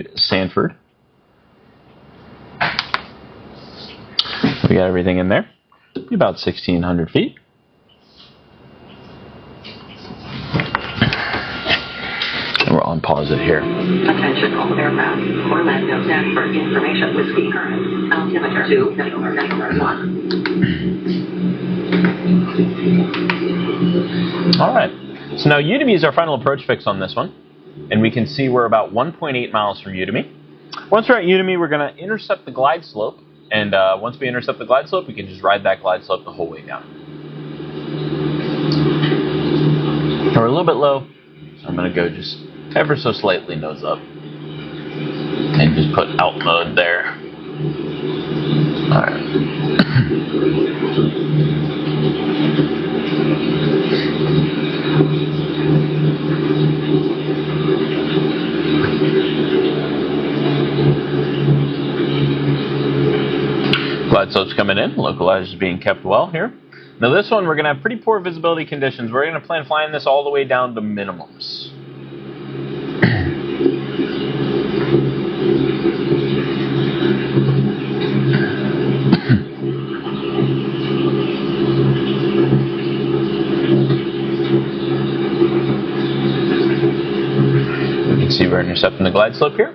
to Sanford. We got everything in there. About 1,600 feet. And we're on pause it here. Attention all aircraft. Orlando Sanford information whiskey current. Altimeter 2.1. All right. So now Udemy is our final approach fix on this one. And we can see we're about 1.8 miles from Udemy. Once we're at Udemy, we're going to intercept the glide slope. And once we intercept the glide slope, we can just ride that glide slope the whole way down. We're a little bit low, so I'm going to go just ever so slightly nose up. And just put out mode there. All right. Glide slope's coming in. Localizer is being kept well here. Now this one, we're going to have pretty poor visibility conditions. We're going to plan flying this all the way down to minimums. You can see we're intercepting the glide slope here.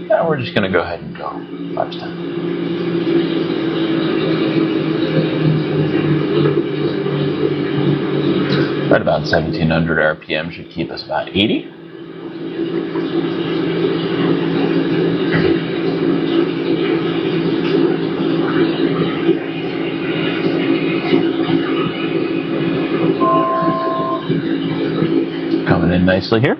Now we're just going to go ahead and go 5-10. Right about 1,700 RPM should keep us about 80. Coming in nicely here.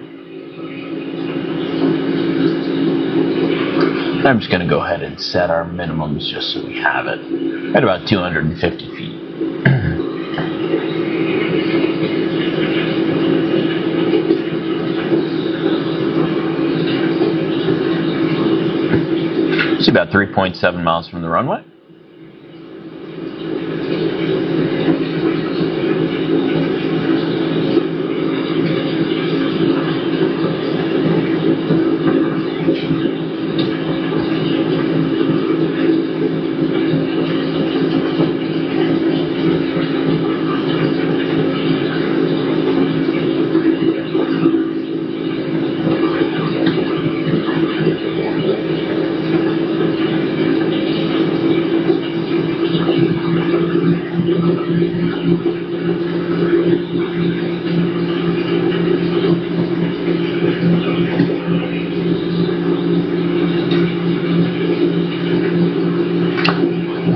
I'm just going to go ahead and set our minimums just so we have it at about 250 feet. It's about 3.7 miles from the runway.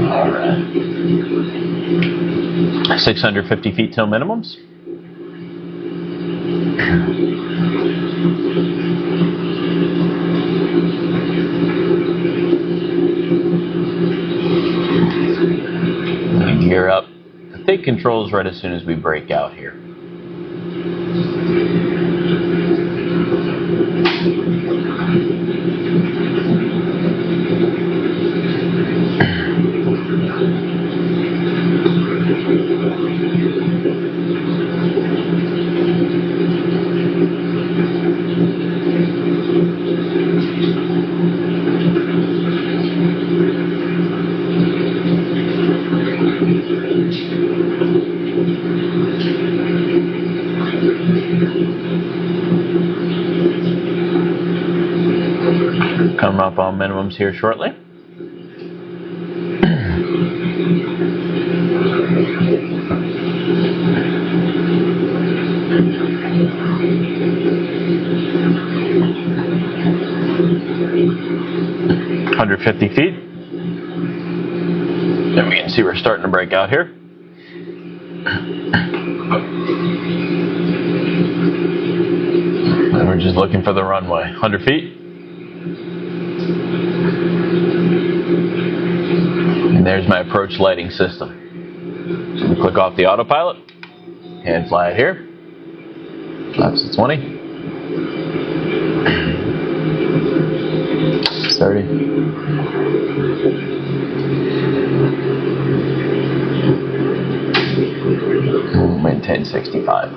All right. 650 feet till minimums. Gear up. Take controls right as soon as we break out here. Come up on minimums here shortly. $150 feet. And we can see we're starting to break out here. And we're just looking for the runway. 100 feet. And there's my approach lighting system. So I'm going to click off the autopilot and fly it here. Flaps to 20. 30. We'll maintain 65.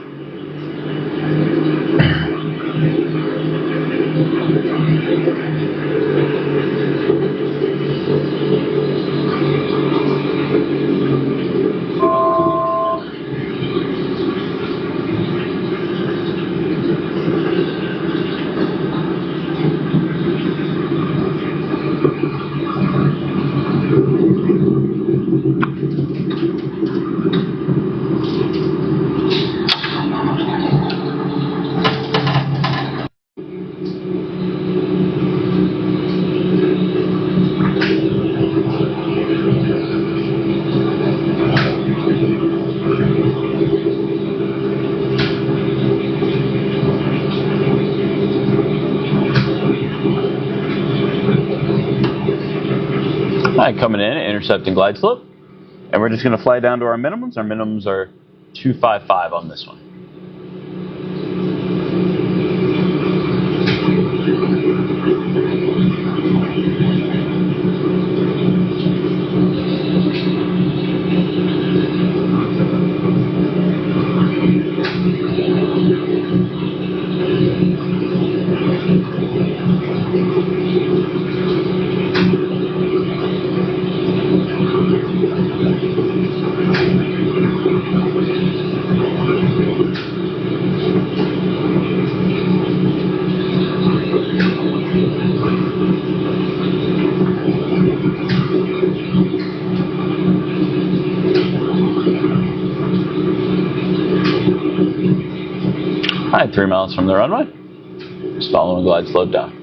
Alright, coming in, intercepting glide slope. And we're just going to fly down to our minimums. Our minimums are 255 on this one. Alright, 3 miles from the runway. Just following glide slope down.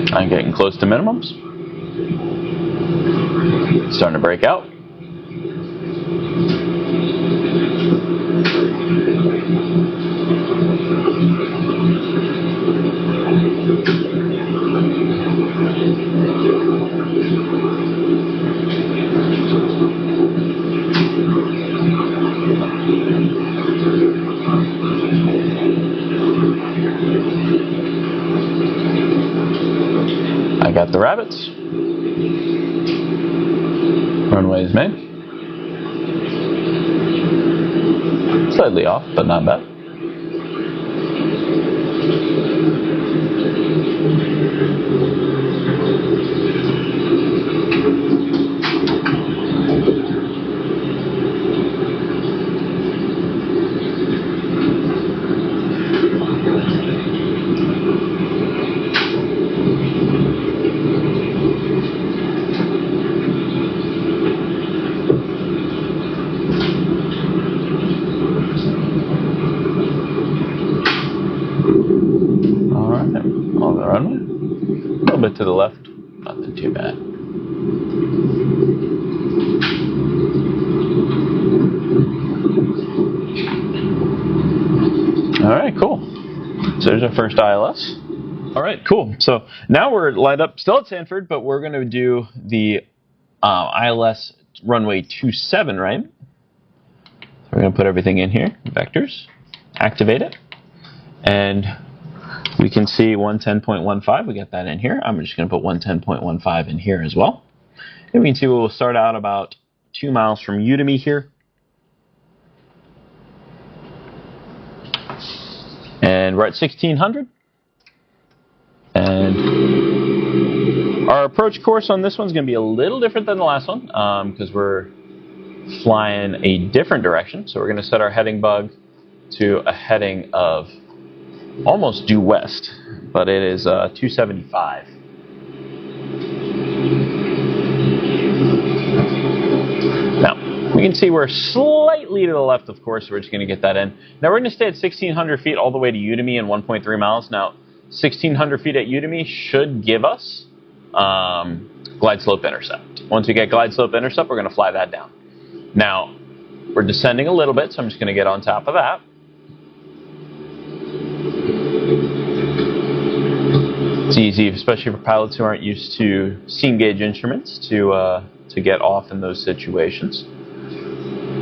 I'm getting close to minimums. Starting to break out. I got the rabbits. Runway is made. Slightly off, but not bad. On the runway. A little bit to the left, nothing too bad. Alright, cool. So there's our first ILS. Alright, cool. So now we're lined up still at Sanford, but we're going to do the ILS runway 27, right? So we're going to put everything in here, vectors, activate it, and we can see 110.15, we got that in here. I'm just going to put 110.15 in here as well. And we can see we'll start out about 2 miles from Udemy here. And we're at 1600. And our approach course on this one's going to be a little different than the last one because we're flying a different direction. So we're going to set our heading bug to a heading of almost due west, but it is 275. Now, we can see we're slightly to the left, of course, so we're just going to get that in. Now, we're going to stay at 1,600 feet all the way to Udemy and 1.3 miles. Now, 1,600 feet at Udemy should give us glide slope intercept. Once we get glide slope intercept, we're going to fly that down. Now, we're descending a little bit, so I'm just going to get on top of that. It's easy, especially for pilots who aren't used to steam gauge instruments, to get off in those situations.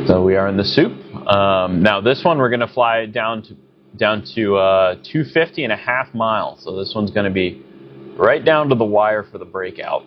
So we are in the soup. Now this one we're going to fly down to 250.5 miles. So this one's going to be right down to the wire for the breakout.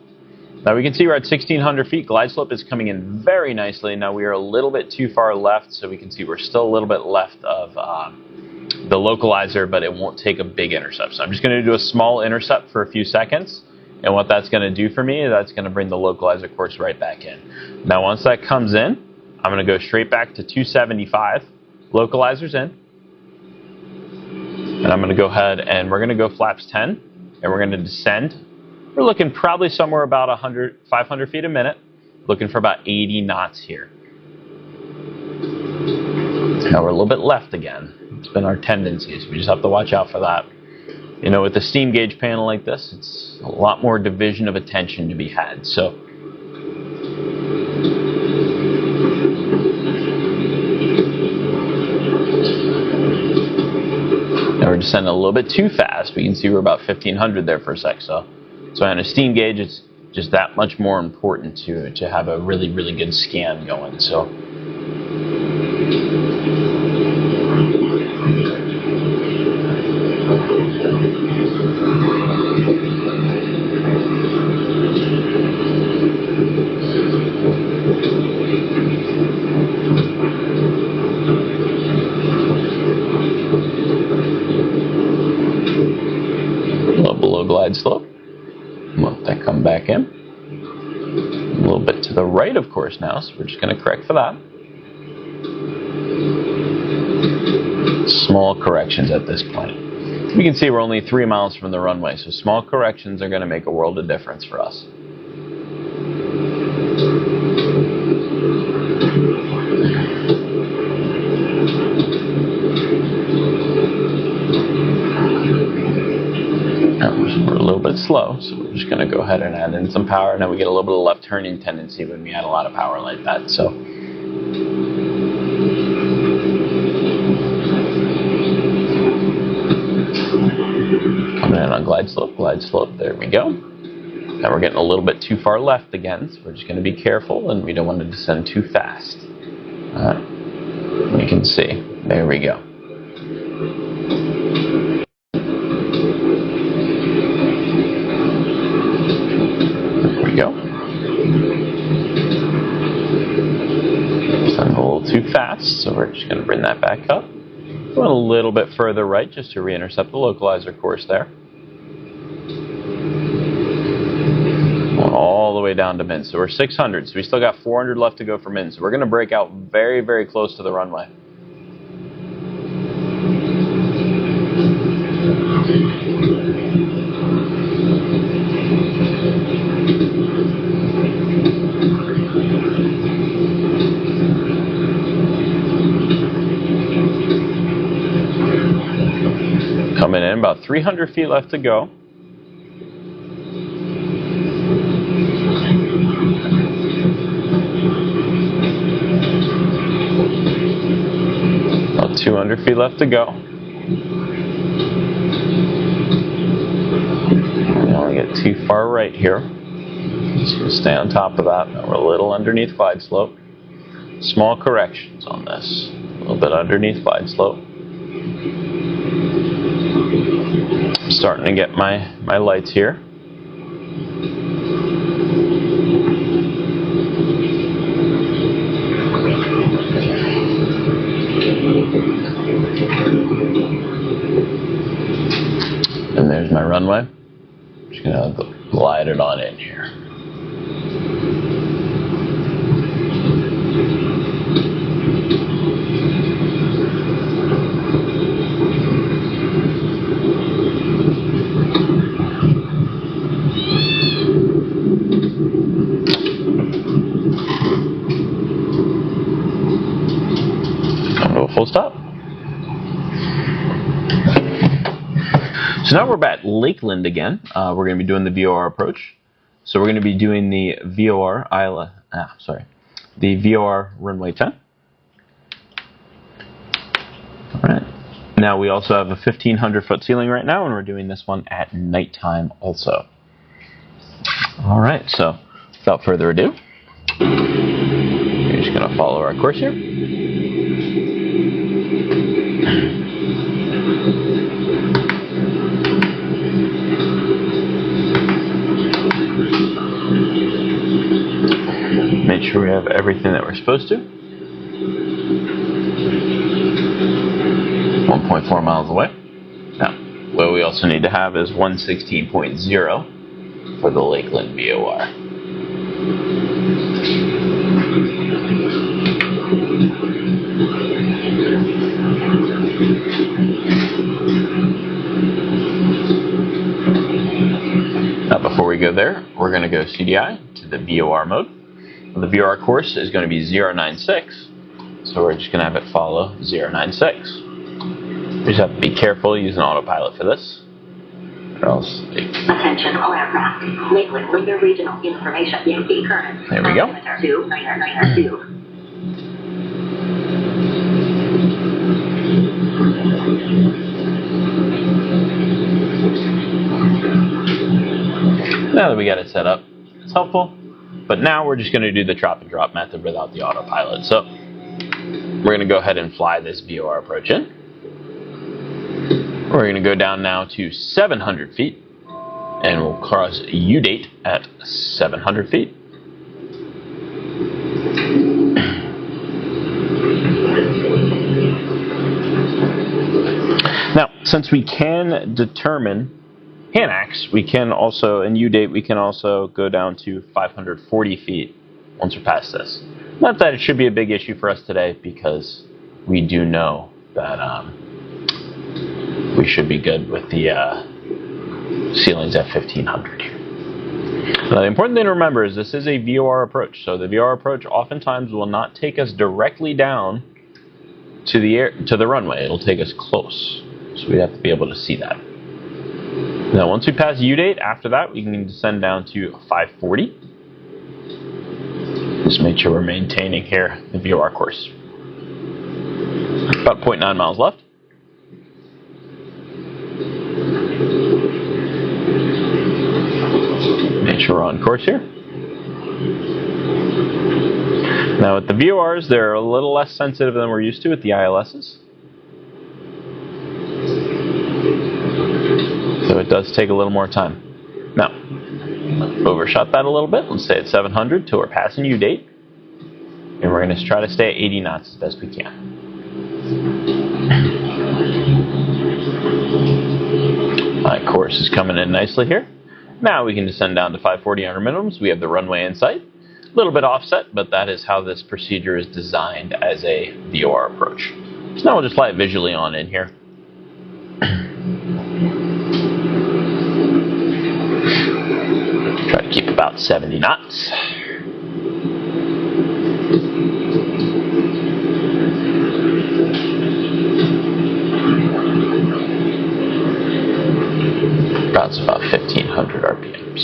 Now we can see we're at 1,600 feet. Glide slope is coming in very nicely. Now we are a little bit too far left, so we can see we're still a little bit left of the localizer, but it won't take a big intercept. So I'm just going to do a small intercept for a few seconds. And what that's going to do for me, that's going to bring the localizer course right back in. Now once that comes in, I'm going to go straight back to 275. Localizer's in. And I'm going to go ahead and we're going to go flaps 10. And we're going to descend. We're looking probably somewhere about 500 feet a minute. Looking for about 80 knots here. Now we're a little bit left again. It's been our tendency, so we just have to watch out for that. You know, with a steam gauge panel like this, it's a lot more division of attention to be had. So now we're descending a little bit too fast. We can see we're about 1,500 there for a sec. So on a steam gauge, it's just that much more important to have a really, really good scan going. So a little below glide slope. Let that come back in. A little bit to the right, of course, now, so we're just going to correct for that. Small corrections at this point. We can see we're only 3 miles from the runway, so small corrections are going to make a world of difference for us. We're a little bit slow, so we're just going to go ahead and add in some power. Now we get a little bit of left turning tendency when we add a lot of power like that. So coming in on glide slope, there we go. Now we're getting a little bit too far left again, so we're just going to be careful, and we don't want to descend too fast. You can see, there we go. A little too fast, so we're just going to bring that back up. Going a little bit further right just to re-intercept the localizer course there. Going all the way down to min. So we're 600, so we still got 400 left to go for min. So we're going to break out very, very close to the runway. Coming in, about 300 feet left to go. About 200 feet left to go. I don't want to get too far right here. Just going to stay on top of that. Now we're a little underneath glide slope. Small corrections on this. A little bit underneath glide slope. I'm starting to get my lights here. And there's my runway. I'm just going to glide it on in here. Full stop. So now we're at Lakeland again. We're going to be doing the VOR approach. So we're going to be doing the VOR the VOR runway 10. All right. Now we also have a 1,500 foot ceiling right now, and we're doing this one at nighttime also. All right. So without further ado, we're just going to follow our VOR course here. Make sure we have everything that we're supposed to. 1.4 miles away. Now, what we also need to have is 116.0 for the Lakeland VOR. Now, before we go there, we're going to go CDI to the VOR mode. The VOR course is going to be 096, so we're just going to have it follow 096. We just have to be careful using autopilot for this, or else. Attention all aircraft. Lakeland River Regional Information Yankee current. There we go. Altimeter 2992. Now that we got it set up, it's helpful. But now we're just going to do the drop and drop method without the autopilot. So we're going to go ahead and fly this VOR approach in. We're going to go down now to 700 feet, and we'll cross U-date at 700 feet. Now, since we can determine Hanax, we can also, in U-date, we can also go down to 540 feet once we're past this. Not that it should be a big issue for us today, because we do know that we should be good with the ceilings at 1500 here. Now, the important thing to remember is this is a VOR approach, so the VOR approach oftentimes will not take us directly down to the runway. It'll take us close, so we have to be able to see that. Now, once we pass U-date, after that, we can descend down to 540. Just make sure we're maintaining here the VOR course. About 0.9 miles left. Make sure we're on course here. Now, with the VORs, they're a little less sensitive than we're used to with the ILSs. So it does take a little more time. Now, overshot that a little bit. Let's stay at 700 till we're passing U-date. And we're going to try to stay at 80 knots as best we can. My course is coming in nicely here. Now we can descend down to 540 under minimums. We have the runway in sight. A little bit offset, but that is how this procedure is designed as a VOR approach. So now we'll just fly it visually on in here. Try to keep about 70 knots. That's about 1500 RPMs.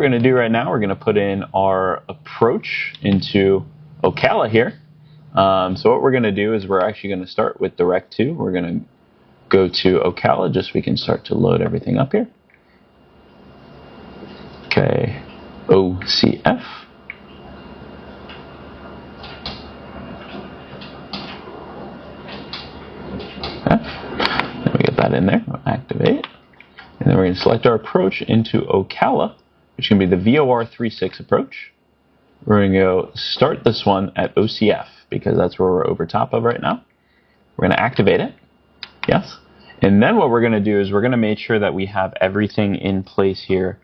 we're going to do right now, we're going to put in our approach into Ocala here. So what we're going to do is we're actually going to start with Direct 2. We're going to go to Ocala just so we can start to load everything up here. Okay, OCF. Okay, then we get that in there, we'll activate. And then we're going to select our approach into Ocala, which is going to be the VOR 36 approach. We're going to go start this one at OCF because that's where we're over top of right now. We're going to activate it. Yes. And then what we're going to do is we're going to make sure that we have everything in place here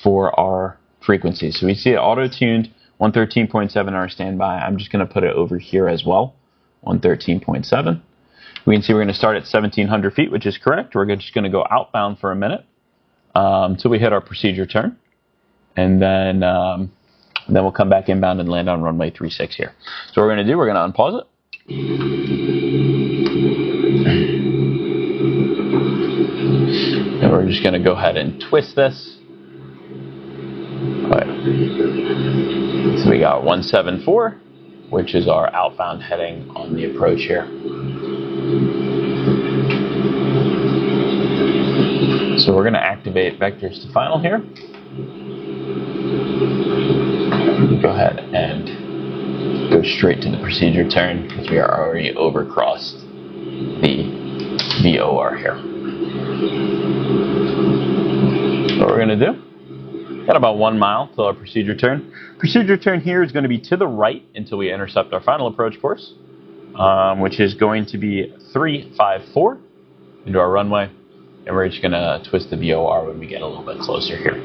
for our frequency. So we see it auto-tuned 113.7 our standby. I'm just going to put it over here as well, 113.7. We can see we're going to start at 1,700 feet, which is correct. We're just going to go outbound for a minute until we hit our procedure turn. And then we'll come back inbound and land on runway 36 here. So what we're going to do, we're going to unpause it. And we're just going to go ahead and twist this. All right. So we got 174, which is our outbound heading on the approach here. So we're going to activate vectors to final here. Go ahead and go straight to the procedure turn because we are already overcrossed the VOR here. What we're going to do, got about 1 mile till our procedure turn. Procedure turn here is going to be to the right until we intercept our final approach course, which is going to be 354 into our runway. And we're just going to twist the VOR when we get a little bit closer here.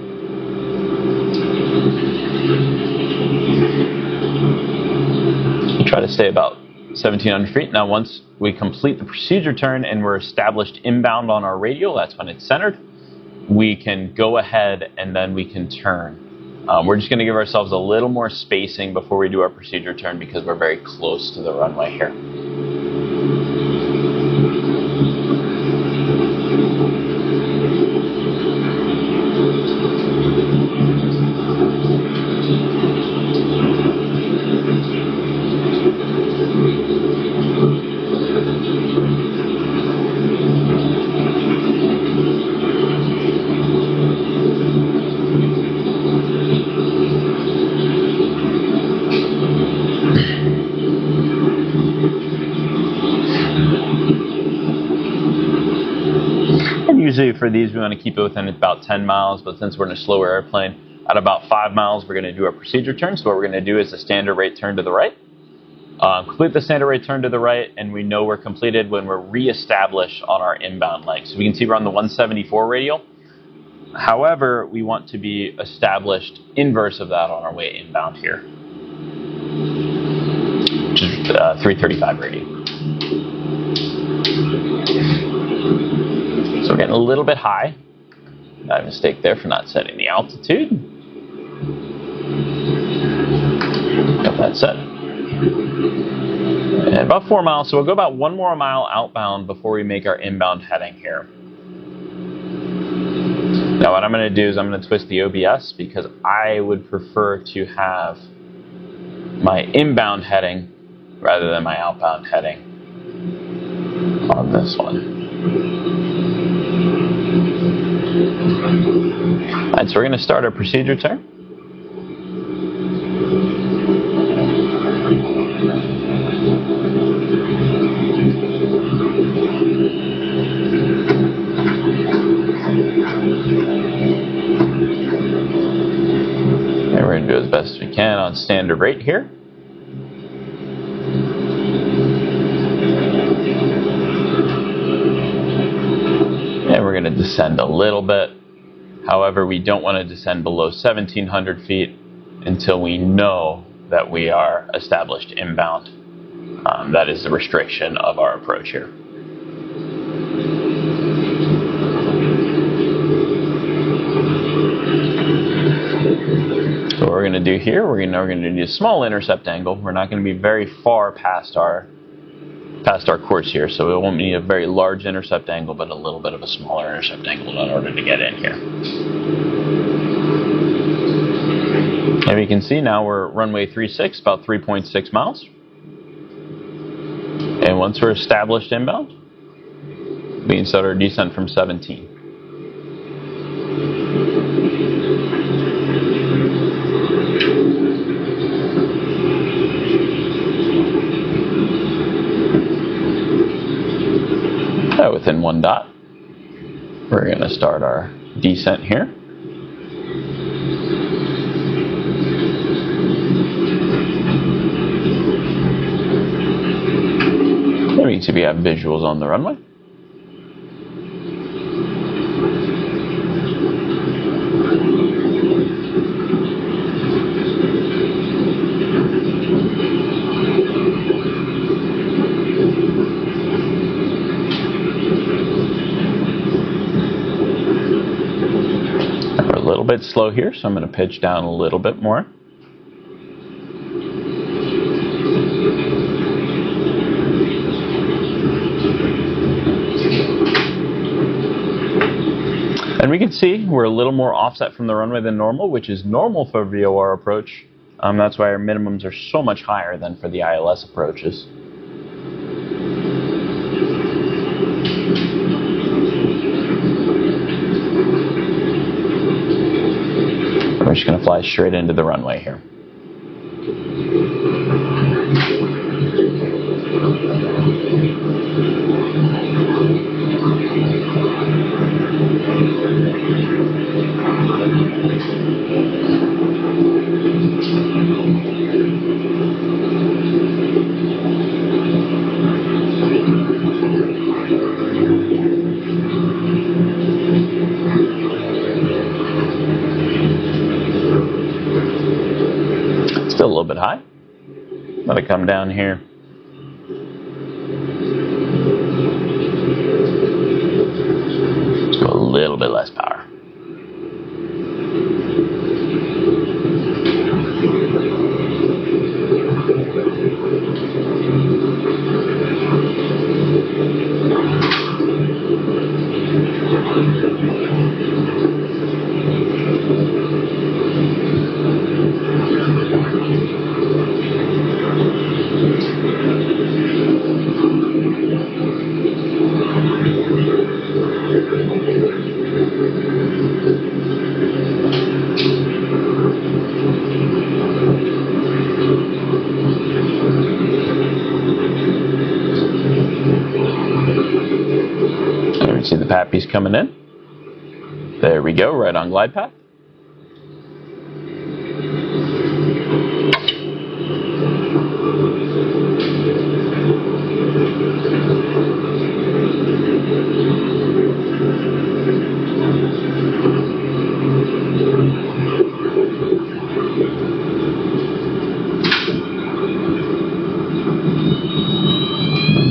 Try to stay about 1,700 feet. Now once we complete the procedure turn and we're established inbound on our radial, that's when it's centered, we can go ahead and then we can turn. We're just going to give ourselves a little more spacing before we do our procedure turn because we're very close to the runway here. Usually for these we want to keep it within about 10 miles, but since we're in a slower airplane, at about 5 miles we're going to do our procedure turn. So what we're going to do is a standard rate turn to the right. Complete the standard rate turn to the right, and we know we're completed when we're re-established on our inbound leg. So we can see we're on the 174 radial. However, we want to be established inverse of that on our way inbound here, which is 335 radial. So we're getting a little bit high. Got a mistake there for not setting the altitude. Got that set. And about 4 miles, so we'll go about 1 more mile outbound before we make our inbound heading here. Now what I'm going to do is I'm going to twist the OBS because I would prefer to have my inbound heading rather than my outbound heading on this one. Alright, so we're going to start our procedure turn. And we're going to do as best as we can on standard rate here. And we're going to descend a little bit. However, we don't want to descend below 1,700 feet until we know that we are established inbound. That is the restriction of our approach here. So what we're going to do here, we're going to do a small intercept angle. We're not going to be very far past our course here, so we won't need a very large intercept angle, but a little bit of a smaller intercept angle in order to get in here. And we can see now we're runway 36, about 3.6 miles. And once we're established inbound, we can start our descent from 17. Within 1 dot, we're going to start our descent here. There we can see we have visuals on the runway. We're a little bit slow here, so I'm going to pitch down a little bit more. And we can see we're a little more offset from the runway than normal, which is normal for VOR approach. That's why our minimums are so much higher than for the ILS approaches. We're just going to fly straight into the runway here. Still a little bit high. Let it come down here. Let's go a little bit less power. See the PAPI's coming in. There we go, right on glide path.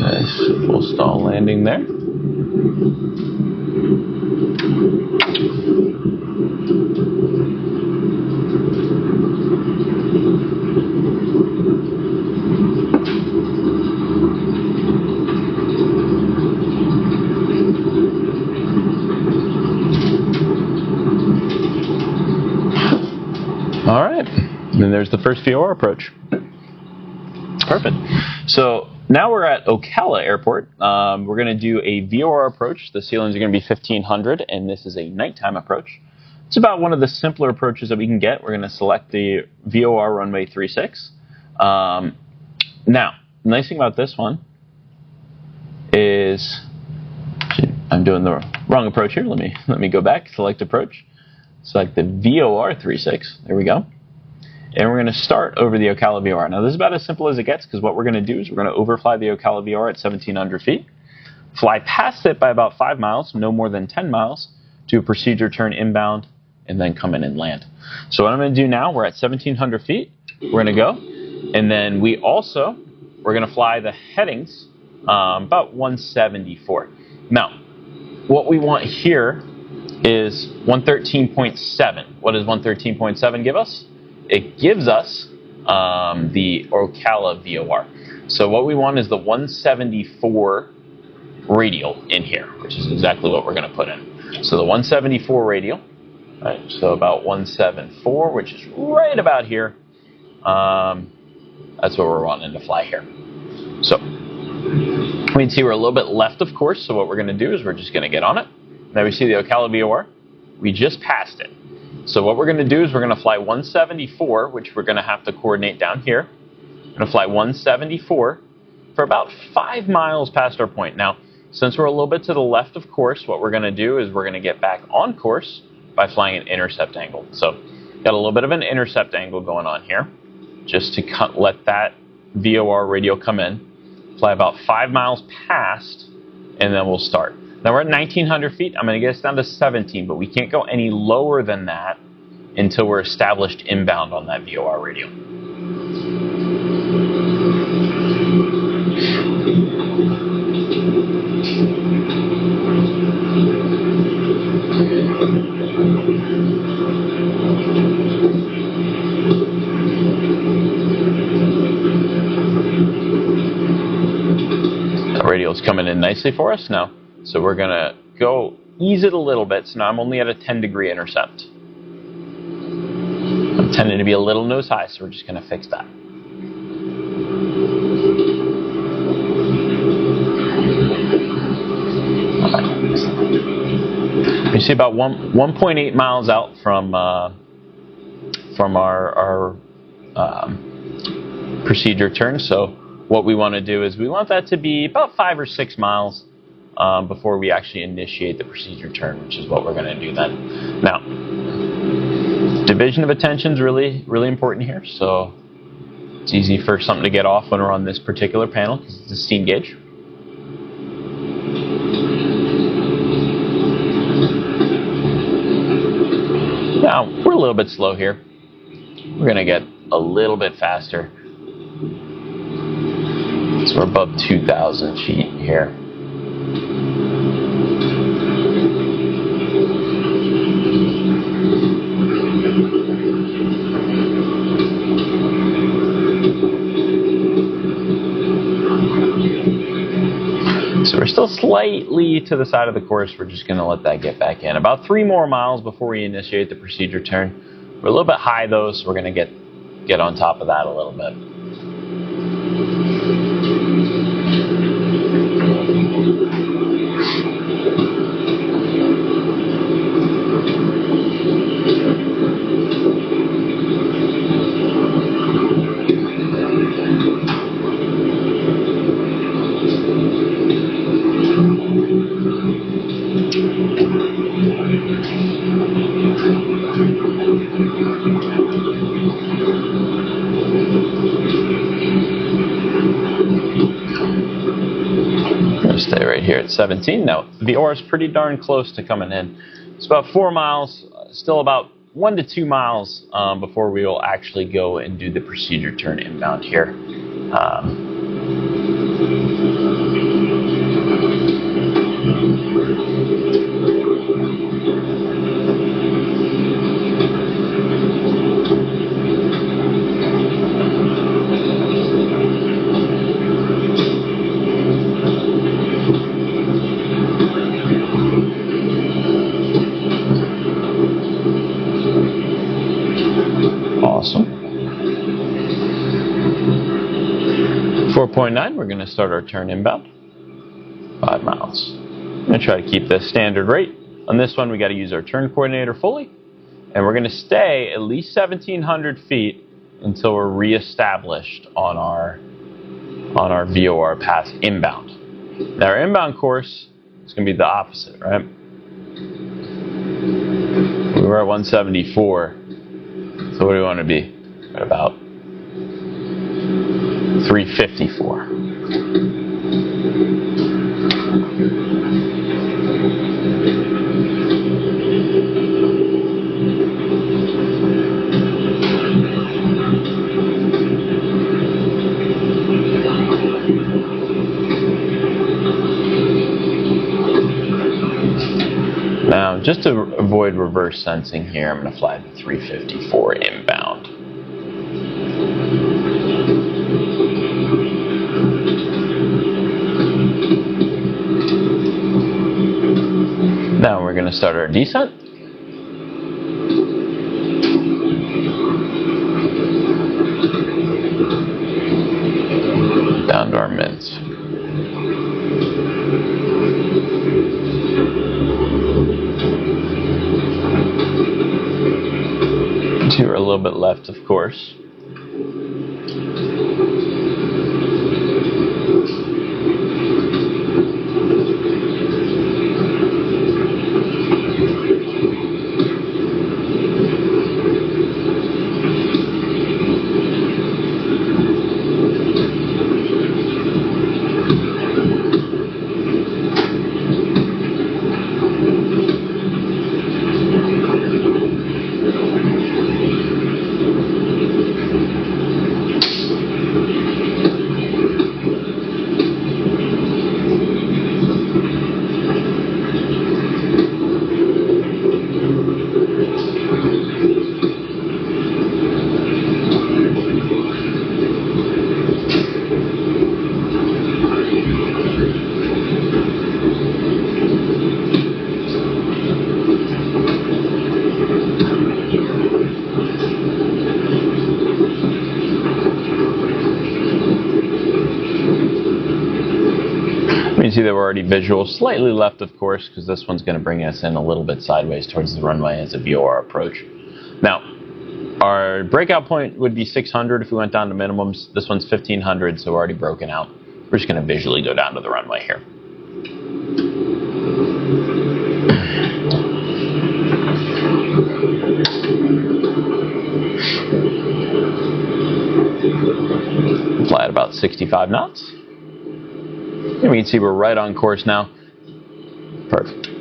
Nice full stall landing there. All right, and then there's the first VOR approach. Perfect. So now we're at Ocala Airport. We're going to do a VOR approach. The ceilings are going to be 1500, and this is a nighttime approach. It's about one of the simpler approaches that we can get. We're going to select the VOR runway 36. Now, the nice thing about this one is I'm doing the wrong approach here. Let me go back. Select approach. Select the VOR 36. There we go. And we're going to start over the Ocala VOR. Now, this is about as simple as it gets, because what we're going to do is we're going to overfly the Ocala VOR at 1,700 feet, fly past it by about 5 miles, no more than 10 miles, do a procedure turn inbound, and then come in and land. So what I'm going to do now, we're at 1,700 feet. We're going to go. And then we're going to fly the headings about 174. Now, what we want here is 113.7. What does 113.7 give us? It gives us the Ocala VOR. So what we want is the 174 radial in here, which is exactly what we're going to put in. So the 174 radial, Right, so about 174, which is right about here. That's what we're wanting to fly here. So we can see we're a little bit left of course, so what we're going to do is we're just going to get on it. Now we see the Ocala VOR. We just passed it. So what we're going to do is we're going to fly 174, which we're going to have to coordinate down here. We're going to fly 174 for about 5 miles past our point. Now, since we're a little bit to the left of course, what we're going to do is we're going to get back on course by flying an intercept angle. So got a little bit of an intercept angle going on here, just to let that VOR radio come in. Fly about 5 miles past, and then we'll start. Now we're at 1,900 feet. I'm going to get us down to 17, but we can't go any lower than that until we're established inbound on that VOR radio. The radio's coming in nicely for us now. So we're going to go ease it a little bit. So now I'm only at a 10-degree intercept. I'm tending to be a little nose high, so we're just going to fix that. You see about 1.8 miles out from our procedure turn. So what we want to do is we want that to be about 5 or 6 miles before we actually initiate the procedure turn, which is what we're going to do then. Now, division of attention is really, really important here. So it's easy for something to get off when we're on this particular panel because it's a steam gauge. Now, we're a little bit slow here. We're going to get a little bit faster. So we're above 2,000 feet here. So we're still slightly to the side of the course. We're just going to let that get back in. About 3 more miles before we initiate the procedure turn. We're a little bit high though, so we're going to get on top of that a little bit. Stay right here at 17. Now, the VOR is pretty darn close to coming in. It's about 4 miles, still about 1 to 2 miles before we will actually go and do the procedure turn inbound here. Awesome. 4.9, we're going to start our turn inbound. 5 miles. I'm going to try to keep the standard rate. On this one, we got to use our turn coordinator fully. And we're going to stay at least 1,700 feet until we're reestablished on our VOR path inbound. Now, our inbound course is going to be the opposite, right? We were at 174. So what do we want to be? At about 354. Now, just to avoid reverse sensing here, I'm going to fly the 354 inbound. Now we're going to start our descent. To a little bit left, of course. You see that we're already visual, slightly left, of course, because this one's going to bring us in a little bit sideways towards the runway as a VOR approach. Now, our breakout point would be 600 if we went down to minimums. This one's 1500, so we're already broken out. We're just going to visually go down to the runway here. Fly at about 65 knots. And we can see we're right on course now. Perfect.